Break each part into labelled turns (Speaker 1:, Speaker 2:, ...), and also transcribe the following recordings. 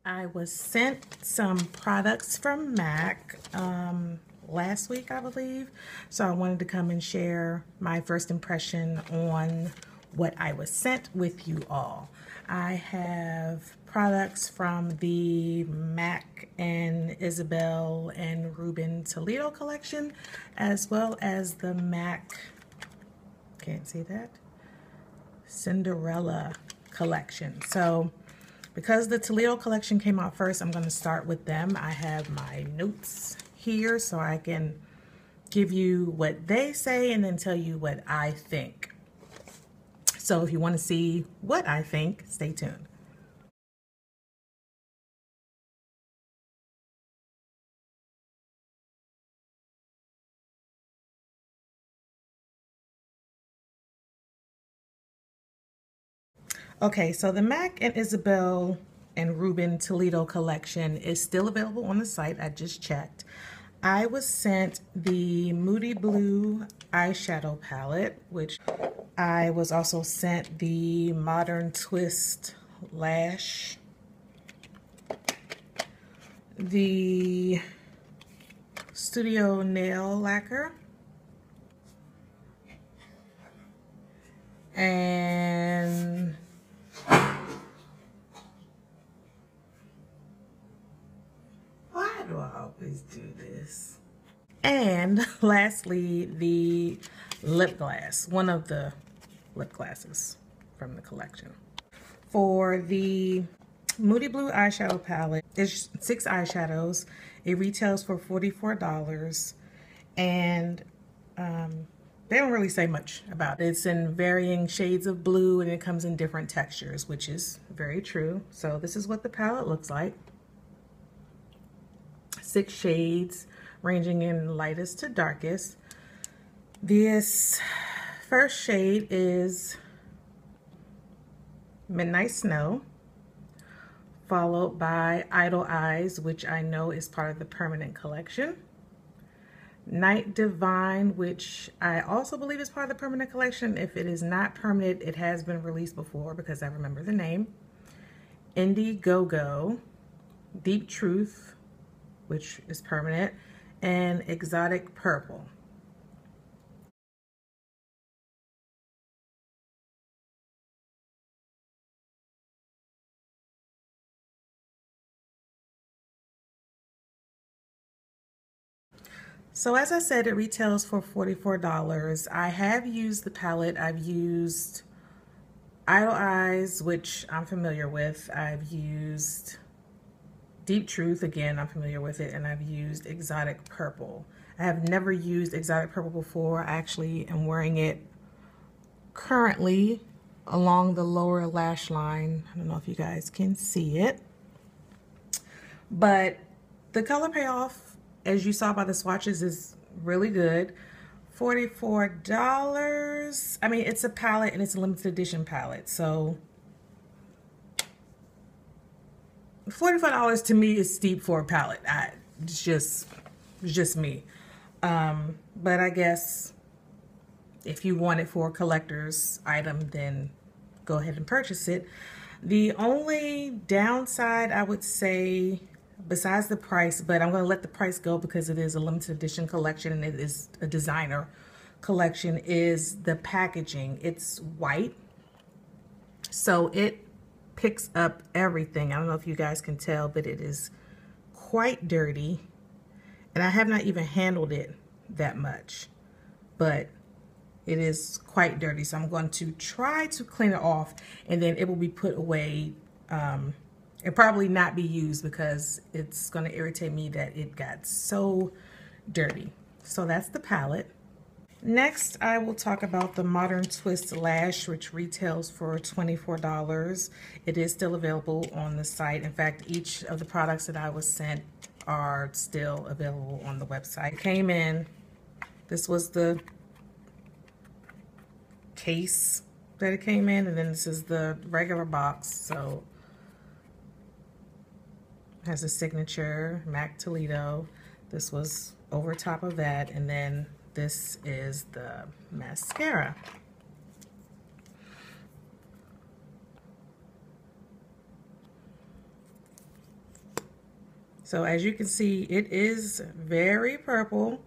Speaker 1: I was sent some products from MAC last week, I believe. So I wanted to come and share my first impression on what I was sent with you all. I have products from the MAC and Isabel and Ruben Toledo collection, as well as the MAC, can't see that, Cinderella collection. So because the Toledo collection came out first, I'm going to start with them. I have my notes here so I can give you what they say and then tell you what I think. So if you want to see what I think, stay tuned. Okay, so the MAC and Isabel and Ruben Toledo collection is still available on the site. I just checked. I was sent the Moodyblu eyeshadow palette, which I was also sent the Modern Twist Lash, the Studio Nail Lacquer, and why do I always do this? And lastly, the lip glass, one of the lip glasses from the collection. For the Moodyblu eyeshadow palette, there's 6 eyeshadows. It retails for $44, and they don't really say much about it. It's in varying shades of blue, and it comes in different textures, which is very true. So this is what the palette looks like. 6 shades ranging in lightest to darkest. This first shade is Midnight Snow, followed by Idle Eyes, which I know is part of the permanent collection. Night Divine, which I also believe is part of the permanent collection. If it is not permanent, it has been released before because I remember the name. Indiegogo, Deep Truth, which is permanent, and Exotic Purple. So as I said, it retails for $44. I have used the palette. I've used Idle Eyes, which I'm familiar with. I've used Deep Truth, again, I'm familiar with it, and I've used Exotic Purple. I have never used Exotic Purple before. I actually am wearing it currently along the lower lash line. I don't know if you guys can see it, but the color payoff, as you saw by the swatches, is really good. $44. I mean, it's a palette and it's a limited edition palette, so $45 to me is steep for a palette. It's just me. But I guess if you want it for a collector's item, then go ahead and purchase it. The only downside, I would say, besides the price, but I'm going to let the price go because it is a limited edition collection and it is a designer collection, is the packaging. It's white, so it picks up everything. I don't know if you guys can tell, but it is quite dirty, and I have not even handled it that much, but it is quite dirty. So I'm going to try to clean it off, and then it will be put away. It probably not be used because it's going to irritate me that it got so dirty. So that's the palette. Next, I will talk about the Modern Twist Lash, which retails for $24. It is still available on the site. In fact, each of the products that I was sent are still available on the website. It came in, this was the case that it came in, and then this is the regular box. So it has a signature, MAC Toledo. This was over top of that, and then this is the mascara. So as you can see, it is very purple.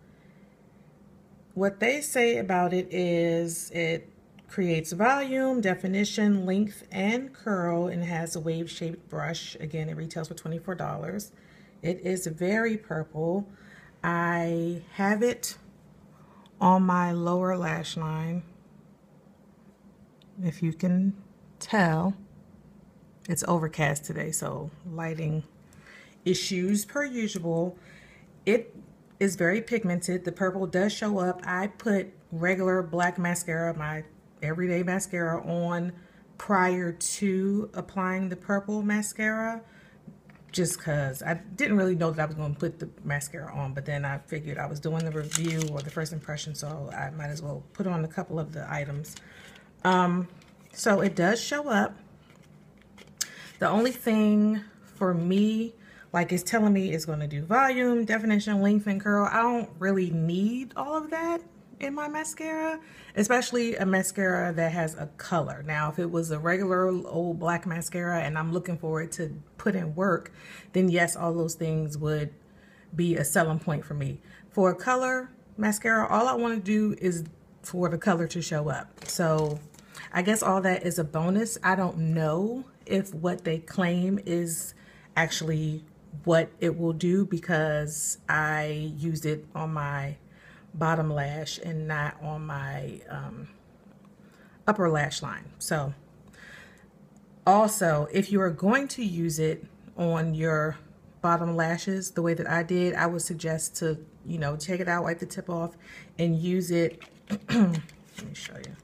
Speaker 1: What they say about it is it creates volume, definition, length, and curl, and has a wave-shaped brush. Again, it retails for $24. It is very purple. I have it on my lower lash line. If you can tell, it's overcast today, so lighting issues per usual. It is very pigmented. The purple does show up. I put regular black mascara, my everyday mascara, on prior to applying the purple mascara, just because I didn't really know that I was going to put the mascara on, but then I figured I was doing the review or the first impression, so I might as well put on a couple of the items. So it does show up. The only thing for me, like it's telling me it's going to do volume, definition, length, and curl. I don't really need all of that in my mascara, especially a mascara that has a color. Now, if it was a regular old black mascara and I'm looking for it to put in work, then yes, all those things would be a selling point for me. For a color mascara, all I want to do is for the color to show up. So I guess all that is a bonus. I don't know if what they claim is actually what it will do, because I used it on my bottom lash and not on my upper lash line. So also, if you are going to use it on your bottom lashes the way that I did, I would suggest to, you know, take it out, wipe the tip off, and use it. Let me show you.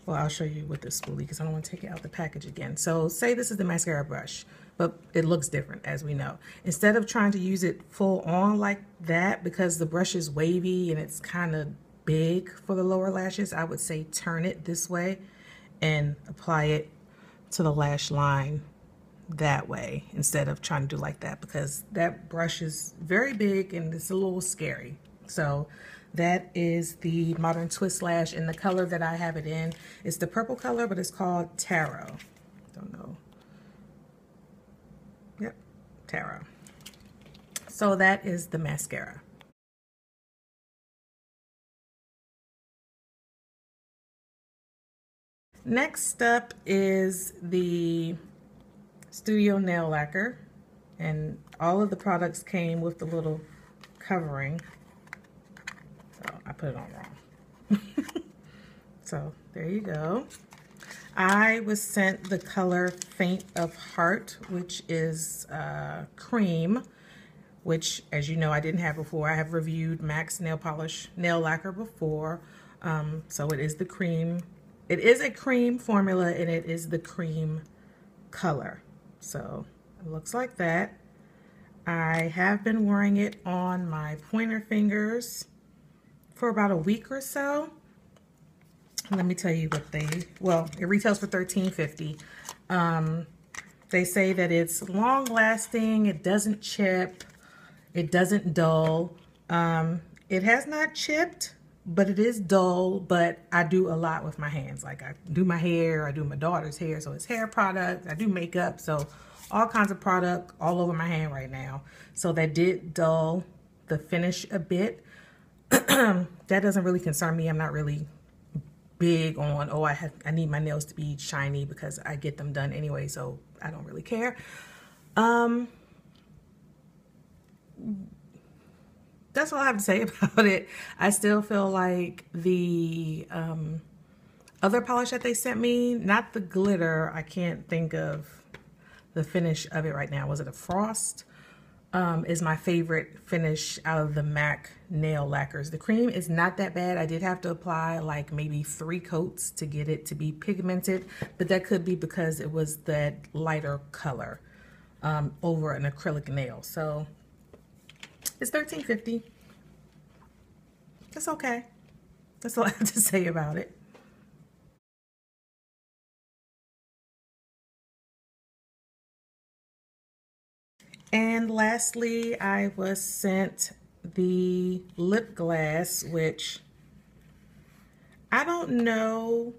Speaker 1: Well, I'll show you with the spoolie because I don't want to take it out the package again. So say this is the mascara brush, but it looks different, as we know. Instead of trying to use it full on like that, because the brush is wavy and it's kind of big for the lower lashes, I would say turn it this way and apply it to the lash line that way instead of trying to do like that, because that brush is very big and it's a little scary. So that is the Modern Twist Lash, and the color that I have it in is the purple color, but it's called Taro. Don't know. Yep, Taro. So that is the mascara. Next up is the Studio Nail Lacquer, and all of the products came with the little covering. So I put it on wrong. So there you go. I was sent the color Faint of Heart, which is cream, which, as you know, I didn't have before. I have reviewed MAC's nail polish nail lacquer before. So it is the cream. It is a cream formula, and it is the cream color. So it looks like that. I have been wearing it on my pointer fingers for about a week or so. Let me tell you what well, it retails for $13.50. They say that it's long lasting, it doesn't chip, it doesn't dull. It has not chipped, but it is dull, but I do a lot with my hands. Like I do my hair, I do my daughter's hair, so it's hair product, I do makeup, so all kinds of product all over my hand right now. So that did dull the finish a bit. That doesn't really concern me. I'm not really big on, oh, I need my nails to be shiny, because I get them done anyway, so I don't really care. That's all I have to say about it. I still feel like the other polish that they sent me, not the glitter, I can't think of the finish of it right now. Was it a frost? Is my favorite finish out of the MAC nail lacquers. The cream is not that bad. I did have to apply like maybe 3 coats to get it to be pigmented, but that could be because it was that lighter color over an acrylic nail. So it's $13.50. It's okay. That's all I have to say about it. And lastly, I was sent the lip glass, which I don't know.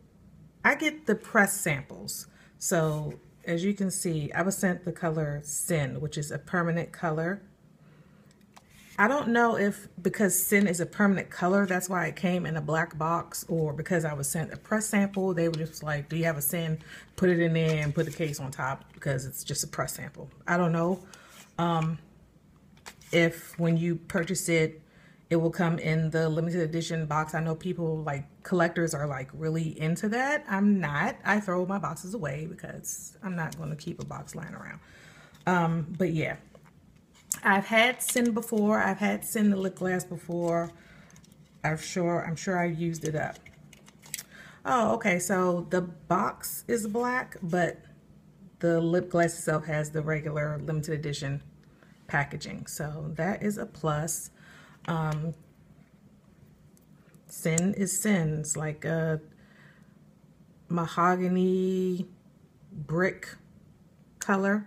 Speaker 1: I get the press samples. So as you can see, I was sent the color Sin, which is a permanent color. I don't know if because Sin is a permanent color, that's why it came in a black box, or because I was sent a press sample, they were just like, do you have a Sin? Put it in there and put the case on top because it's just a press sample. I don't know if when you purchase it, it will come in the limited edition box. I know people like collectors are like really into that. I'm not. I throw my boxes away because I'm not going to keep a box lying around. But yeah. I've had Sin before. I've had Sin the lip glass before. I'm sure I've used it up. Oh, okay. So the box is black, but the lip glass itself has the regular limited edition packaging. So that is a plus. Sin is Sin. It's like a mahogany brick color.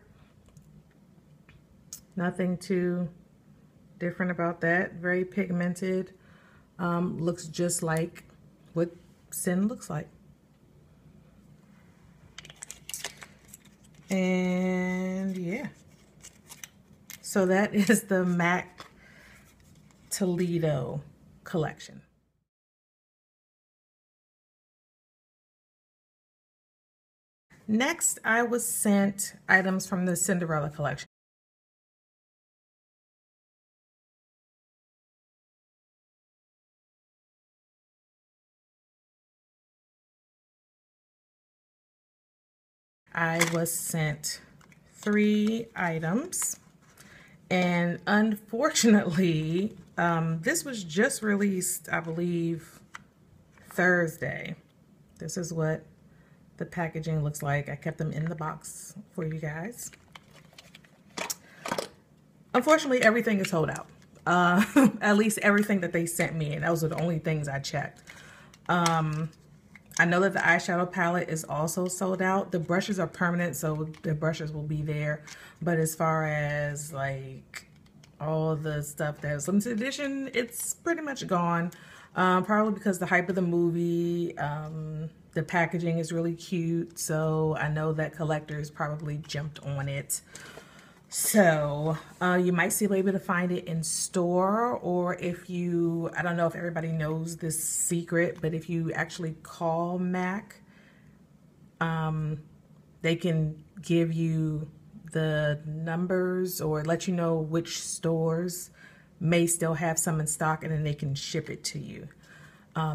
Speaker 1: Nothing too different about that. Very pigmented. Looks just like what Sin looks like. And yeah. So that is the MAC Toledo collection. Next, I was sent items from the Cinderella collection. I was sent 3 items, and unfortunately, this was just released, I believe, Thursday. This is what the packaging looks like. I kept them in the box for you guys. Unfortunately, everything is sold out. At least everything that they sent me, and those are the only things I checked. I know that the eyeshadow palette is also sold out. The brushes are permanent, so the brushes will be there. But as far as like all the stuff that's limited edition, it's pretty much gone. Probably because the hype of the movie, the packaging is really cute. So I know that collectors probably jumped on it. So you might still be able to find it in store, or if you, I don't know if everybody knows this secret, but if you actually call MAC, they can give you the numbers or let you know which stores may still have some in stock, and then they can ship it to you.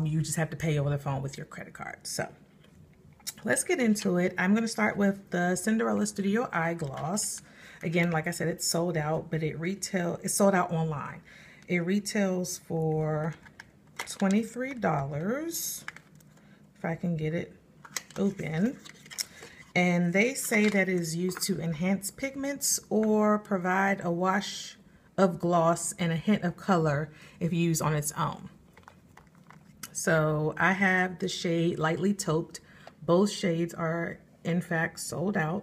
Speaker 1: You just have to pay over the phone with your credit card. So let's get into it. I'm going to start with the Cinderella Studio Eye Gloss. Again, like I said, it's sold out, but it's sold out online. It retails for $23, if I can get it open. And they say that it is used to enhance pigments or provide a wash of gloss and a hint of color if used on its own. So I have the shade Lightly Tauped. Both shades are in fact sold out.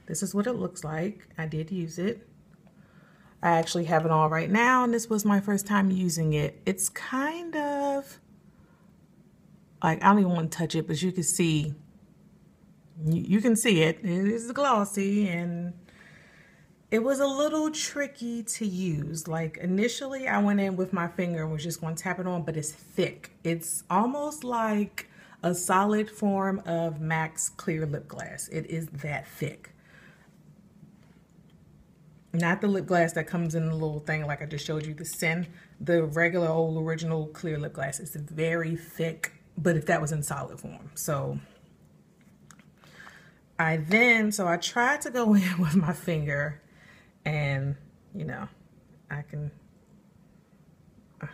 Speaker 1: This is what it looks like. I did use it. I actually have it on right now, and this was my first time using it. It's kind of like, I don't even want to touch it, but you can see, you can see it. It is glossy, and it was a little tricky to use. Like initially I went in with my finger and was just going to tap it on, but it's thick. It's almost like a solid form of MAC's clear lip glass. It is that thick. Not the lip glass that comes in the little thing like I just showed you, the Sin. The regular old original clear lip glass is very thick, but if that was in solid form. So I tried to go in with my finger, and you know, I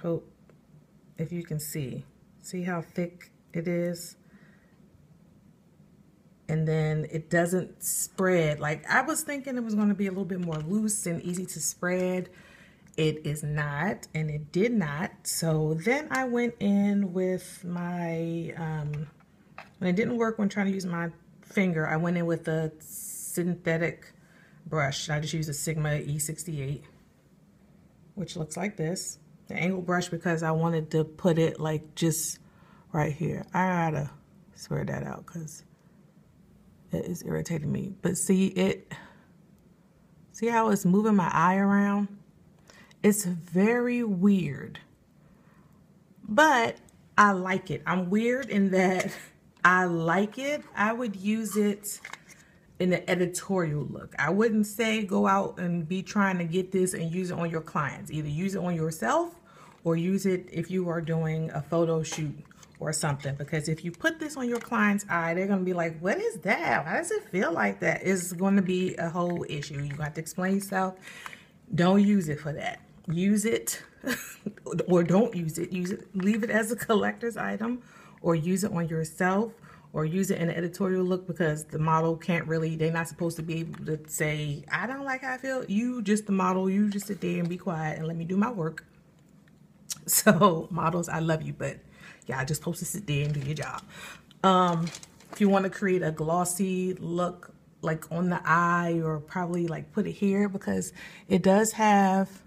Speaker 1: hope if you can see how thick it is. And then it doesn't spread. Like I was thinking it was going to be a little bit more loose and easy to spread. It is not, and it did not. So then I went in with my, when it didn't work when trying to use my finger, I went in with a synthetic brush. I just used a Sigma E68, which looks like this. The angled brush, because I wanted to put it like just right here. I gotta spread that out because It is irritating me. But see how it's moving my eye around? It's very weird. But I like it. I'm weird in that I like it. I would use it in the editorial look. I wouldn't say go out and be trying to get this and use it on your clients. Either use it on yourself or use it if you are doing a photo shoot or something. Because if you put this on your client's eye, they're going to be like, what is that? Why does it feel like that? It's going to be a whole issue. You have to explain yourself. Don't use it for that. Use it or don't use it. Use it. Leave it as a collector's item, or use it on yourself, or use it in an editorial look, because the model can't really, they're not supposed to be able to say, I don't like how I feel. You just the model, you just sit there and be quiet and let me do my work. So models, I love you, but y'all just supposed to sit there and do your job. If you want to create a glossy look like on the eye, or probably like put it here, because it does have,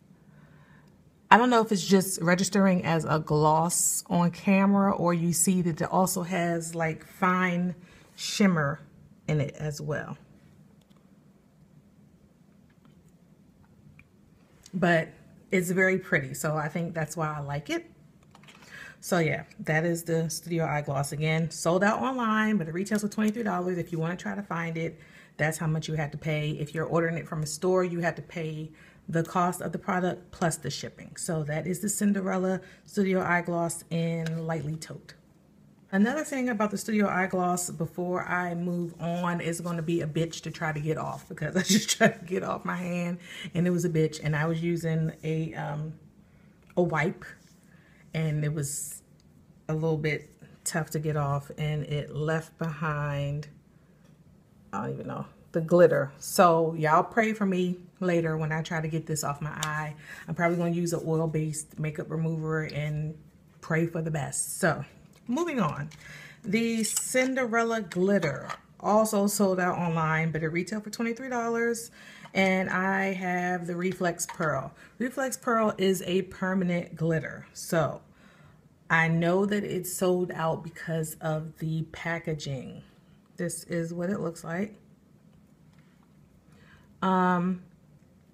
Speaker 1: I don't know if it's just registering as a gloss on camera, or you see that it also has like fine shimmer in it as well. But it's very pretty, so I think that's why I like it. So yeah, that is the Studio Eye Gloss. Again, sold out online, but it retails for $23. If you want to try to find it, that's how much you have to pay. If you're ordering it from a store, you have to pay the cost of the product plus the shipping. So that is the Cinderella Studio Eye Gloss in Lightly Taupe. Another thing about the Studio Eye Gloss before I move on is going to be a bitch to try to get off, because I just tried to get off my hand and it was a bitch, and I was using a wipe, and it was a little bit tough to get off, and it left behind, I don't even know, the glitter. So y'all pray for me later when I try to get this off my eye. I'm probably going to use an oil-based makeup remover and pray for the best. So moving on, the Cinderella glitter also sold out online, but it retailed for $23. And I have the Reflex Pearl. Reflex Pearl is a permanent glitter. So I know that it's sold out because of the packaging. This is what it looks like.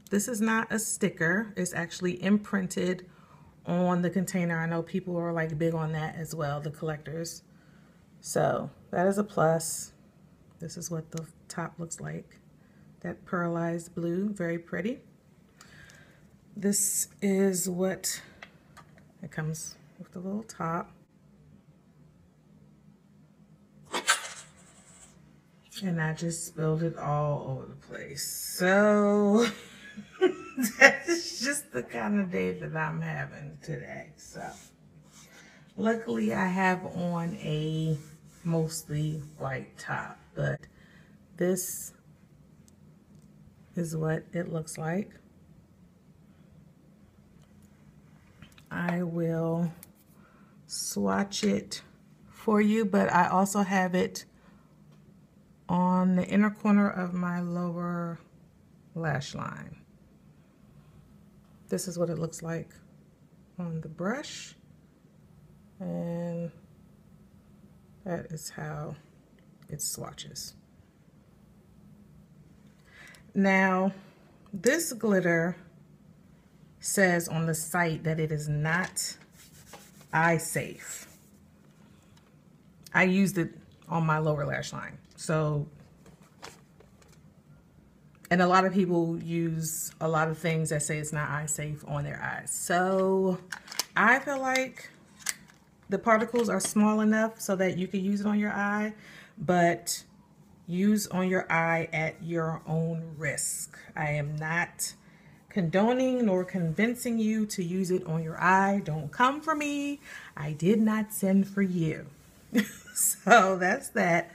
Speaker 1: This is not a sticker. It's actually imprinted on the container. I know people are like big on that as well, the collectors. So that is a plus. This is what the top looks like. That pearlized blue, very pretty. This is what it comes with, the little top. And I just spilled it all over the place. So that's just the kind of day that I'm having today. So luckily I have on a mostly white top, but this is what it looks like. I will swatch it for you, but I also have it on the inner corner of my lower lash line. This is what it looks like on the brush, and that is how it swatches. Now, this glitter says on the site that it is not eye safe. I used it on my lower lash line. So, and a lot of people use a lot of things that say it's not eye safe on their eyes. So I feel like the particles are small enough so that you can use it on your eye, but use on your eye at your own risk. I am not condoning nor convincing you to use it on your eye. Don't come for me. I did not send for you. So that's that.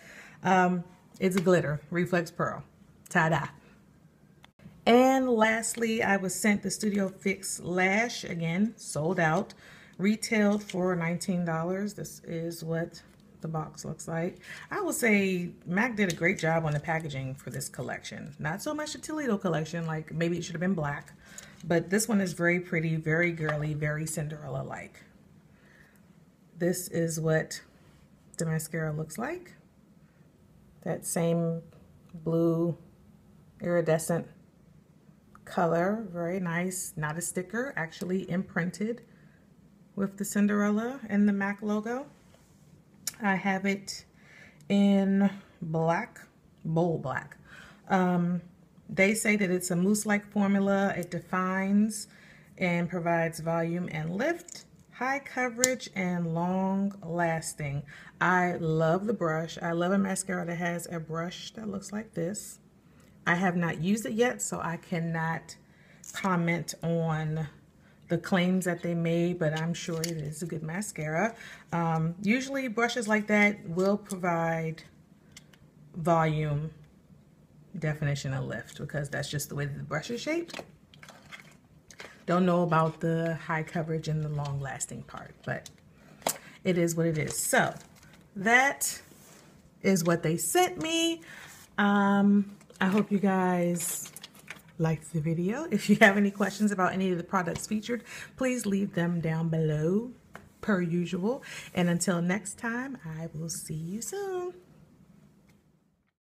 Speaker 1: It's a glitter, Reflex Pearl. Ta-da. And lastly, I was sent the Studiofix Lash, again, sold out, retailed for $19. This is what the box looks like. I would say MAC did a great job on the packaging for this collection. Not so much the Toledo collection, like maybe it should have been black, but this one is very pretty, very girly, very Cinderella-like. This is what the mascara looks like. That same blue iridescent color, very nice. Not a sticker, actually imprinted with the Cinderella and the MAC logo. I have it in black, bold black. They say that it's a mousse-like formula. It defines and provides volume and lift, high coverage, and long lasting. I love the brush. I love a mascara that has a brush that looks like this. I have not used it yet, so I cannot comment on the claims that they made, but I'm sure it is a good mascara. Usually brushes like that will provide volume, definition, and lift because that's just the way that the brush is shaped. Don't know about the high coverage and the long lasting part, but it is what it is. So that is what they sent me. I hope you guys liked the video. If you have any questions about any of the products featured, please leave them down below per usual. And until next time, I will see you soon.